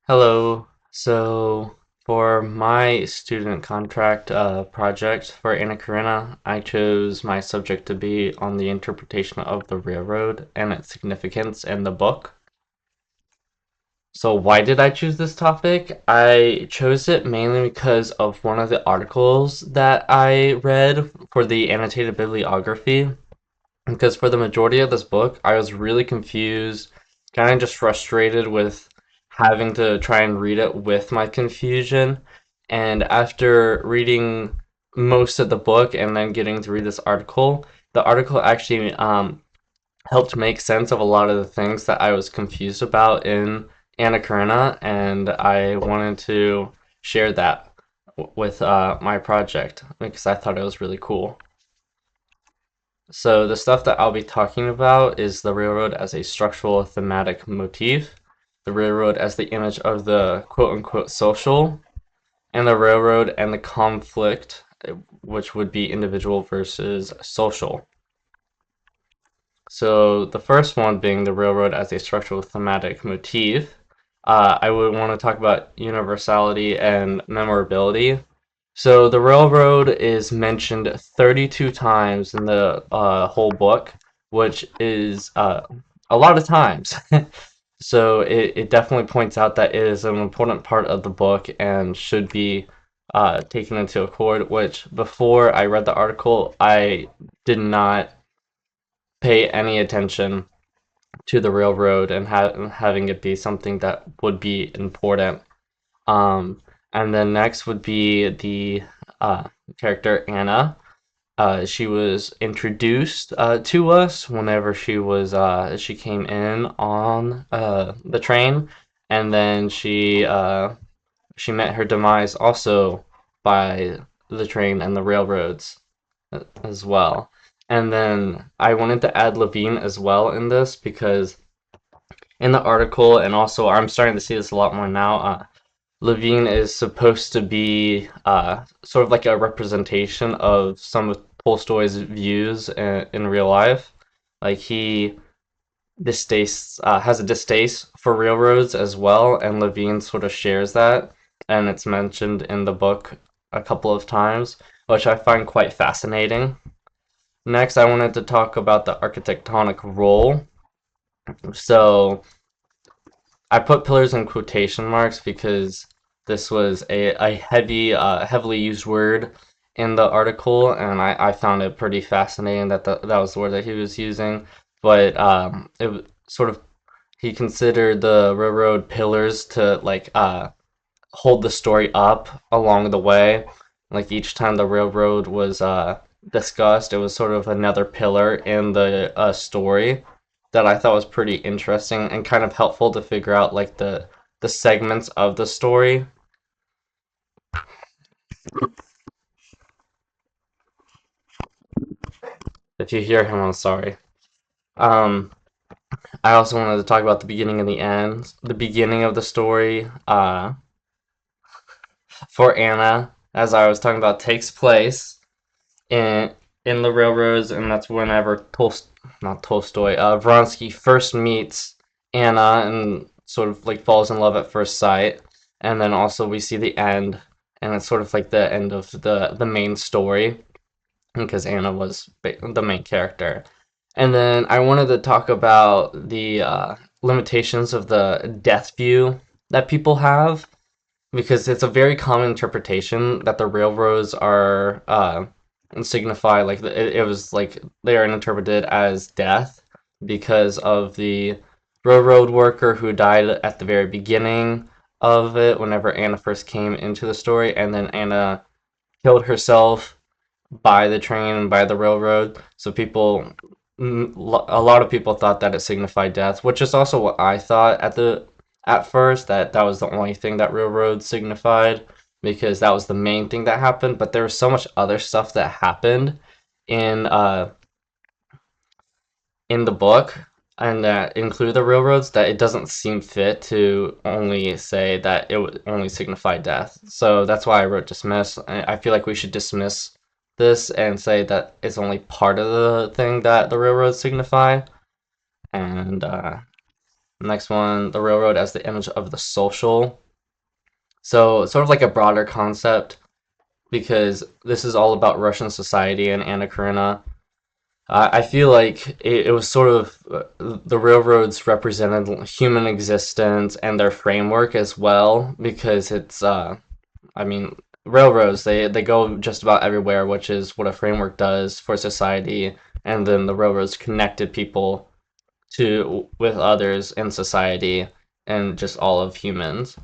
Hello. So for my student contract project for Anna Karenina, I chose my subject to be on the interpretation of the railroad and its significance in the book. So why did I choose this topic? I chose it mainly because of one of the articles that I read for the annotated bibliography. Because for the majority of this book, I was really confused, kind of just frustrated with having to try and read it with my confusion. And after reading most of the book and then getting to read this article, the article actually helped make sense of a lot of the things that I was confused about in Anna Karenina, and I wanted to share that with my project because I thought it was really cool. So the stuff that I'll be talking about is the railroad as a structural thematic motif, the railroad as the image of the quote-unquote social, and the railroad and the conflict, which would be individual versus social. So the first one being the railroad as a structural thematic motif, I would want to talk about universality and memorability. So the railroad is mentioned 32 times in the whole book, which is a lot of times. So it definitely points out that it is an important part of the book and should be taken into accord, which before I read the article, I did not pay any attention to the railroad and having it be something that would be important. Um, and then next would be the character Anna. She was introduced to us whenever she came in on the train, and then she met her demise also by the train and the railroads as well. And then I wanted to add Levine as well in this because in the article, and also I'm starting to see this a lot more now. Levine is supposed to be sort of like a representation of some of Tolstoy's views in real life. Like he has a distaste for railroads as well, and Levine sort of shares that, and it's mentioned in the book a couple of times, which I find quite fascinating. Next, I wanted to talk about the architectonic role. So I put pillars in quotation marks because this was a heavily used word in the article, and I found it pretty fascinating that that was the word that he was using. But sort of he considered the railroad pillars to like hold the story up along the way. Like each time the railroad was discussed, it was sort of another pillar in the story that I thought was pretty interesting and kind of helpful to figure out like the segments of the story. If you hear him, I'm sorry. Um, I also wanted to talk about the beginning and the end. The beginning of the story, for Anna, as I was talking about, takes place in the railroads, and that's whenever not Tolstoy, Vronsky first meets Anna and sort of like falls in love at first sight, and then also we see the end, and it's sort of like the end of the main story because Anna was the main character. And then I wanted to talk about the limitations of the death view that people have because it's a very common interpretation that the railroads are and signify like it was like they are interpreted as death because of the railroad worker who died at the very beginning of it whenever Anna first came into the story, and then Anna killed herself by the train and by the railroad. So a lot of people thought that it signified death, which is also what I thought at first, that that was the only thing that railroad signified because that was the main thing that happened. But there was so much other stuff that happened in uh in the book and that include the railroads that it doesn't seem fit to only say that it would only signify death. So that's why I wrote dismiss. I feel like we should dismiss this and say that it's only part of the thing that the railroads signify. And Next one, the railroad as the image of the social. So, sort of like a broader concept because this is all about Russian society and Anna Karenina. I feel like it was sort of the railroads represented human existence and their framework as well because I mean, railroads they go just about everywhere, which is what a framework does for society, and then the railroads connected people to with others in society and just all of humanity.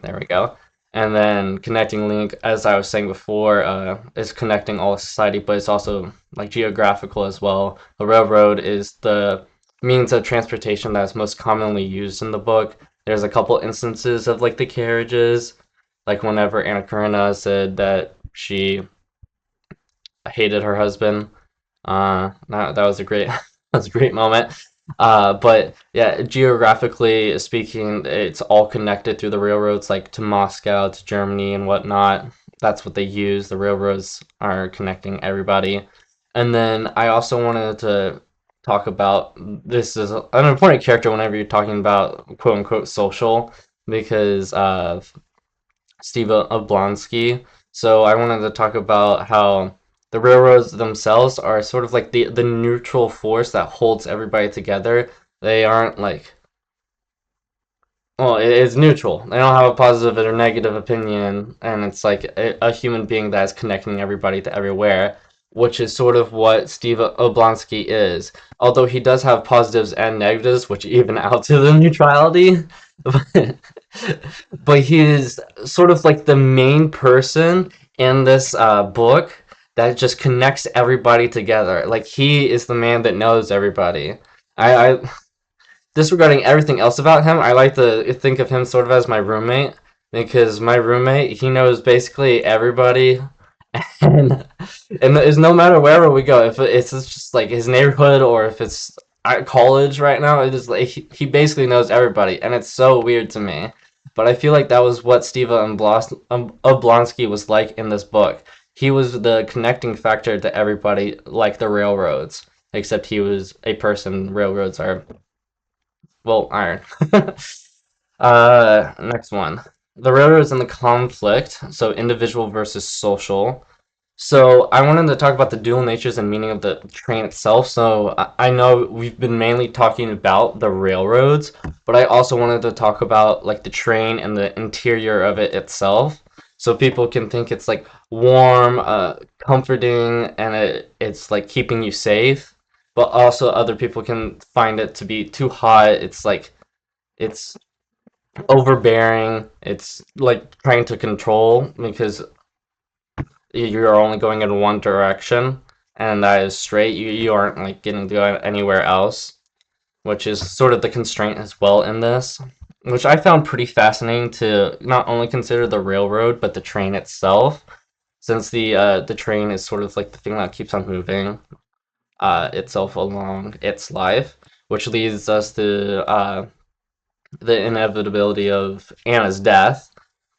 There we go. And then connecting link, as I was saying before, is connecting all of society, but it's also like geographical as well. The railroad is the means of transportation that is most commonly used in the book. There's a couple instances of like the carriages, like whenever Anna Karenina said that she hated her husband. That was a great that was a great moment. But yeah, geographically speaking, it's all connected through the railroads, like to Moscow, to Germany, and whatnot. That's what they use. The railroads are connecting everybody. And then I also wanted to talk about this is an important character whenever you're talking about quote unquote social because Steve Oblonsky. So I wanted to talk about how the railroads themselves are sort of like the neutral force that holds everybody together. They aren't like well, it's neutral. They don't have a positive or negative opinion, and it's like a human being that is connecting everybody to everywhere, which is sort of what Steve Oblonsky is. Although he does have positives and negatives, which even out to the neutrality, but, but he is sort of like the main person in this book that just connects everybody together. Like he is the man that knows everybody. I disregarding everything else about him, I like to think of him sort of as my roommate because my roommate he knows basically everybody, and it's no matter wherever we go, if it's just like his neighborhood or if it's at college right now, it is like he basically knows everybody, and it's so weird to me. But I feel like that was what Steve Oblonsky was like in this book. He was the connecting factor to everybody, like the railroads, except he was a person. Railroads are well, iron. Next one. The railroads and the conflict. So individual versus social. So I wanted to talk about the dual natures and meaning of the train itself. So I know we've been mainly talking about the railroads, but I also wanted to talk about like the train and the interior of it itself. So people can think it's like warm, comforting, and it's like keeping you safe. But also other people can find it to be too hot. It's like it's overbearing. It's like trying to control because you're only going in one direction, and that is straight. You aren't like getting to go anywhere else, which is sort of the constraint as well in this, which I found pretty fascinating to not only consider the railroad but the train itself, since the train is sort of like the thing that keeps on moving itself along its life, which leads us to the inevitability of Anna's death.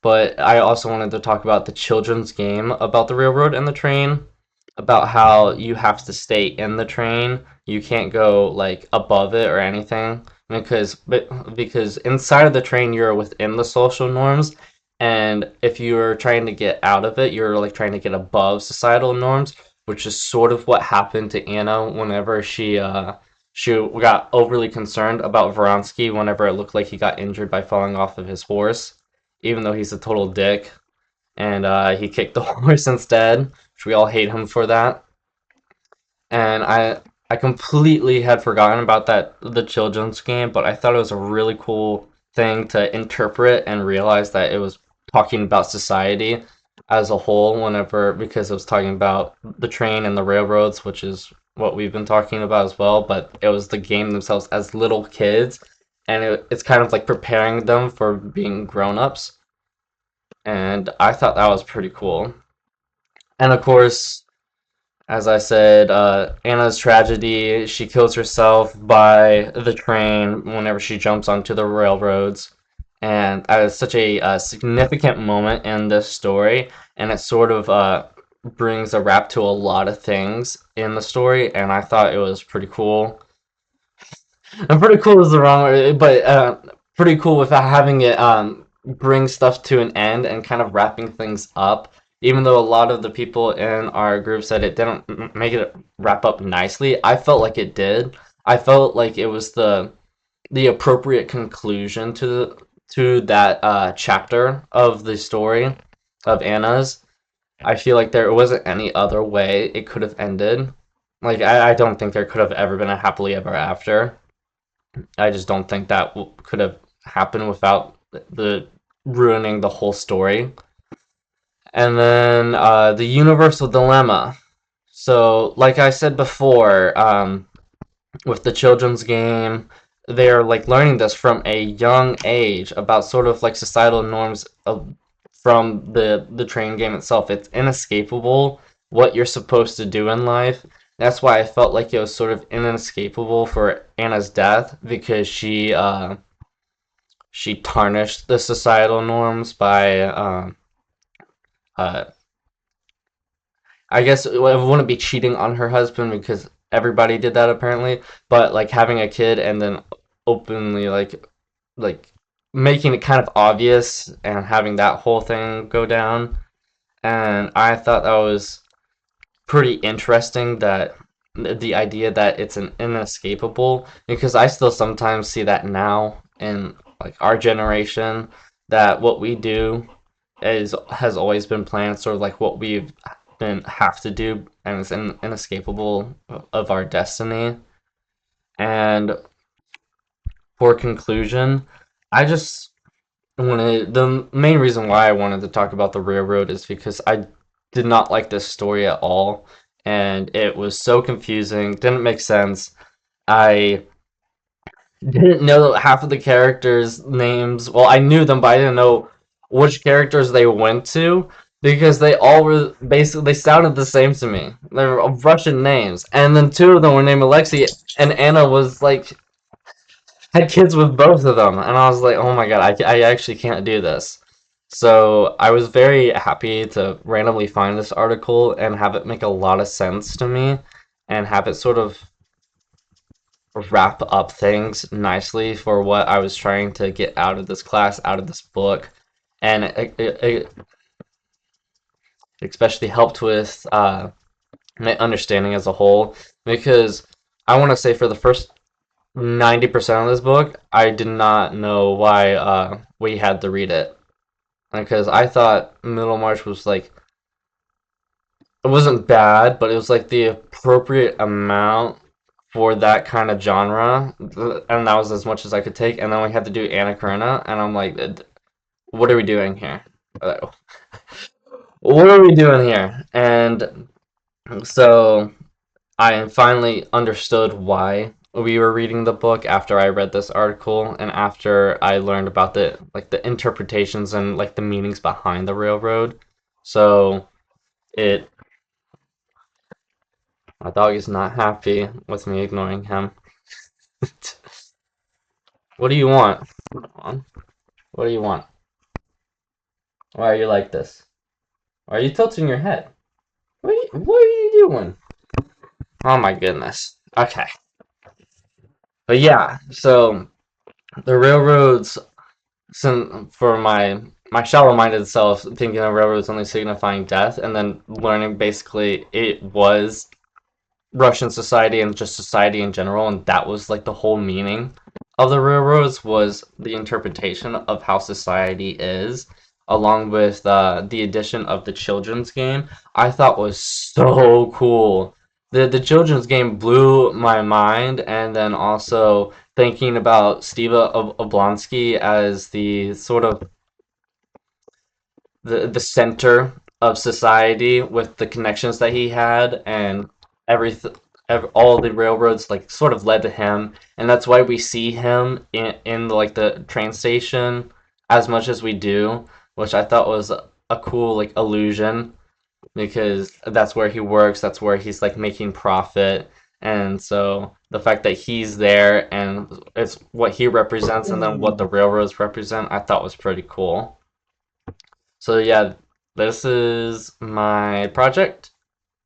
But I also wanted to talk about the children's game about the railroad and the train, about how you have to stay in the train. You can't go like above it or anything because inside of the train you're within the social norms, and if you're trying to get out of it, you're like trying to get above societal norms, which is sort of what happened to Anna whenever she got overly concerned about Vronsky whenever it looked like he got injured by falling off of his horse, even though he's a total dick, and he kicked the horse instead, which we all hate him for that. And I completely had forgotten about that the children's game, but I thought it was a really cool thing to interpret and realize that it was talking about society as a whole whenever because it was talking about the train and the railroads, which is what we've been talking about as well, but it was the game themselves as little kids, and it's kind of like preparing them for being grown-ups, and I thought that was pretty cool. And of course, as I said, Anna's tragedy, she kills herself by the train whenever she jumps onto the railroads. And that is such a significant moment in this story. And it sort of brings a wrap to a lot of things in the story. And I thought it was pretty cool. And pretty cool is the wrong word, but pretty cool with having it bring stuff to an end and kind of wrapping things up. Even though a lot of the people in our group said it didn't make it wrap up nicely, I felt like it did. I felt like it was the appropriate conclusion to that chapter of the story of Anna's. I feel like there wasn't any other way it could have ended. Like I don't think there could have ever been a happily ever after. I just don't think that could have happened without the ruining the whole story. And then the universal dilemma. So, like I said before, with the children's game, they're like learning this from a young age about sort of like societal norms from the train game itself. It's inescapable what you're supposed to do in life. That's why I felt like it was sort of inescapable for Anna's death because she tarnished the societal norms by uh, I guess it wouldn't be cheating on her husband because everybody did that apparently, but like having a kid and then openly like making it kind of obvious and having that whole thing go down. And I thought that was pretty interesting that the idea that it's an inescapable because I still sometimes see that now in like our generation that what we do is has always been planned sort of like what we've been have to do and it's inescapable of our destiny. And for conclusion, I just wanted the main reason why I wanted to talk about the railroad is because I did not like this story at all, and it was so confusing, didn't make sense. I didn't know half of the characters' names. Well, I knew them, but I didn't know which characters they went to because they all were basically they sounded the same to me. They were Russian names, and then two of them were named Alexei, and Anna was like had kids with both of them, and I was like, oh my god, I actually can't do this. So I was very happy to randomly find this article and have it make a lot of sense to me, and have it sort of wrap up things nicely for what I was trying to get out of this class, out of this book, and it especially helped with my understanding as a whole. Because I want to say for the first 90% of this book, I did not know why we had to read it. Because I thought Middlemarch was like, it wasn't bad, but it was like the appropriate amount for that kind of genre. And that was as much as I could take. And then we had to do Anna Karenina, and I'm like, what are we doing here? What are we doing here? And so I finally understood why we were reading the book after I read this article and after I learned about the interpretations and like the meanings behind the railroad. So it my dog is not happy with me ignoring him. What do you want? Come on. What do you want? Why are you like this? Why are you tilting your head? What are you doing? Oh my goodness. Okay. But yeah, so the railroads for my shallow-minded self thinking of railroads only signifying death and then learning basically it was Russian society and just society in general, and that was like the whole meaning of the railroads was the interpretation of how society is, along with the addition of the children's game. I thought was so cool. The children's game blew my mind, and then also thinking about Steva Oblonsky as the sort of the center of society with the connections that he had and everything all the railroads like sort of led to him, and that's why we see him in like the train station as much as we do, which I thought was a cool like illusion because that's where he works, that's where he's like making profit. And so the fact that he's there and it's what he represents and then what the railroads represent, I thought was pretty cool. So yeah, this is my project.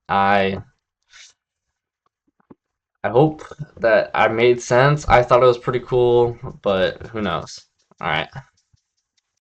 I I hope that I made sense. I thought it was pretty cool, but who knows? All right.